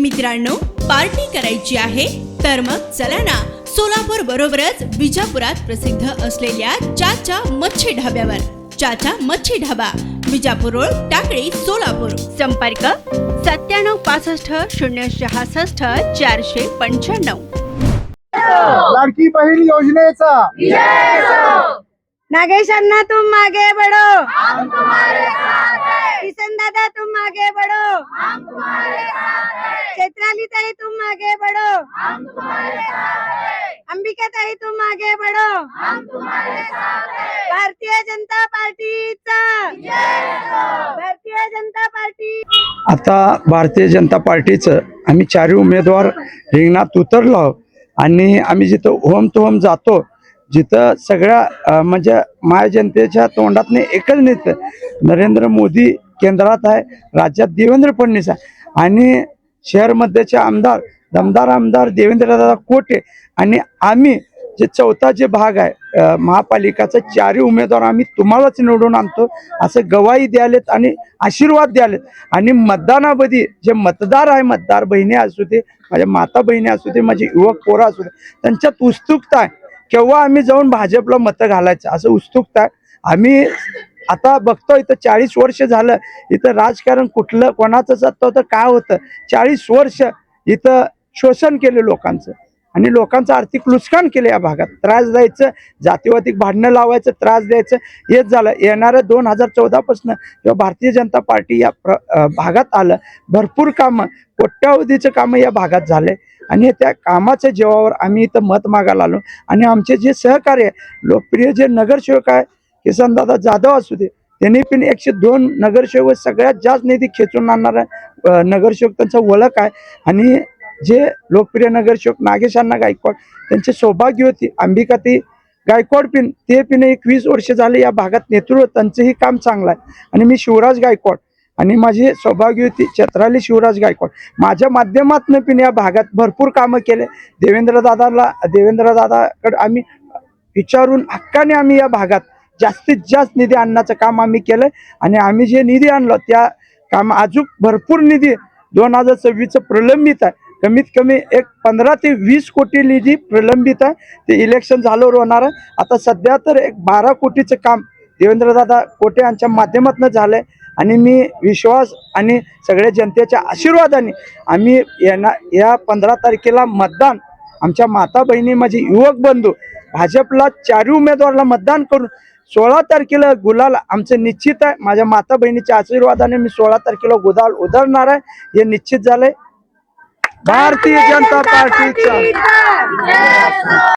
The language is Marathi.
मित्रांनो, पार्टी करायची आहे तर मग चला ना, सोलापूर बरोबरच विजापुरात प्रसिद्ध असलेल्या चाचा मच्छी ढाब्यावर. चाचा मच्छी ढाबा, विजापूर रोड, टाकळी, सोलापूर. संपर्क 9765 066 495. लाडकी बहीण योजनेचा नागेशन्ना तुम आगे बढ़ो, हम तुम्हारे साथ हैं। किशन दादा तुम आगे बढ़ो, हम तुम्हारे साथ हैं। चैत्राली ताई तुम आगे बढ़ो, हम तुम्हारे साथ हैं। अंबिका ताई तुम आगे बढ़ो, हम तुम्हारे साथ हैं। भारतीय जनता पार्टीचा भारतीय जनता पार्टी. आता भारतीय जनता पार्टीचं आम्ही चारही उमेदवार रिंगणात उतरलो आहोत आणि आम्ही जिथं होम टू होम जातो, जिथं सगळ्या म्हणजे माय जनतेच्या तोंडातने एकच नेतं नरेंद्र मोदी केंद्रात आहे, राज्यात देवेंद्र फडणवीस आहे आणि शहरमध्येचे आमदार दमदार आमदार देवेंद्रदादा कोटे आणि आम्ही जे चौथा जे भाग आहे महापालिकाचा चारही उमेदवार आम्ही तुम्हालाच निवडून आणतो असं गवाही द्यालेत आणि आशीर्वाद द्यालेत. आणि मतदानामध्ये जे मतदार आहे, मतदार बहिणी असू दे, माझ्या माता बहिणी असू दे, माझे युवक पोरं असू दे, त्यांच्यात उत्सुकता आहे केव्हा आम्ही जाऊन भाजपला मतं घालायचं असं उत्सुकता आहे. आम्ही आता बघतो इथं 40 वर्ष झालं इथं राजकारण कुठलं कोणाचं सत्ता होतं काय होतं. 40 वर्ष इथं शोषण केले लोकांचं आणि लोकांचं आर्थिक नुकसान केलं. या भागात त्रास द्यायचं, जातीवादी भांडणं लावायचं, त्रास द्यायचं हेच झालं. येणाऱ्या 2014 पासून जेव्हा भारतीय जनता पार्टी या भागात आलं, भरपूर कामं कोट्यावधीचं कामं या भागात झाले आणि त्या कामाच्या जीवावर आम्ही इथं मत मागायला आलो. आणि आमचे जे सहकार्य लोकप्रिय जे नगरसेवक आहे किसनदादा जाधव असू दे, त्यांनी पण 102 नगरसेवक सगळ्यात जास्त निधी खेचून आणणारा नगरसेवक त्यांचा ओळख आहे. आणि जे लोकप्रिय नगरसेवक नागेशन्ना गायकवाड त्यांचे सौभाग्य होती अंबिकाताई गायकवाड पिन ते पिन 21 वर्ष झाले या भागात नेतृत्व त्यांचंही काम चांगलं आहे. आणि मी शिवराज गायकवाड आणि माझी सौभाग्य होती चैत्राली शिवराज गायकवाड, माझ्या माध्यमातून पण या भागात भरपूर कामं केले. देवेंद्रदादाकडे आम्ही विचारून हक्काने आम्ही या भागात जास्तीत जास्त निधी आणण्याचं काम आम्ही केलं. आणि आम्ही जे निधी आणलो त्या काम अजून भरपूर निधी 2026चं प्रलंबित आहे. कमीत कमी एक 15 ते 20 कोटी निधी प्रलंबित आहे. ते इलेक्शन झाल्यावर होणार आहे. आता सध्या तर एक 12 कोटीचं काम देवेंद्रदादा कोटे यांच्या माध्यमातून झालं आहे. आणि मी विश्वास आणि सगळ्या जनतेच्या आशीर्वादाने आम्ही या 15 तारखेला मतदान आमच्या माता बहिणी माझे युवक बंधू भाजपला चारही उमेदवाराला मतदान करून 16 तारखेला गुलाल आमचं निश्चित आहे. माझ्या माता बहिणीच्या आशीर्वादाने मी 16 तारखेला गुलाल उधळणार आहे हे निश्चित झालंय. भारतीय जनता पार्टीचा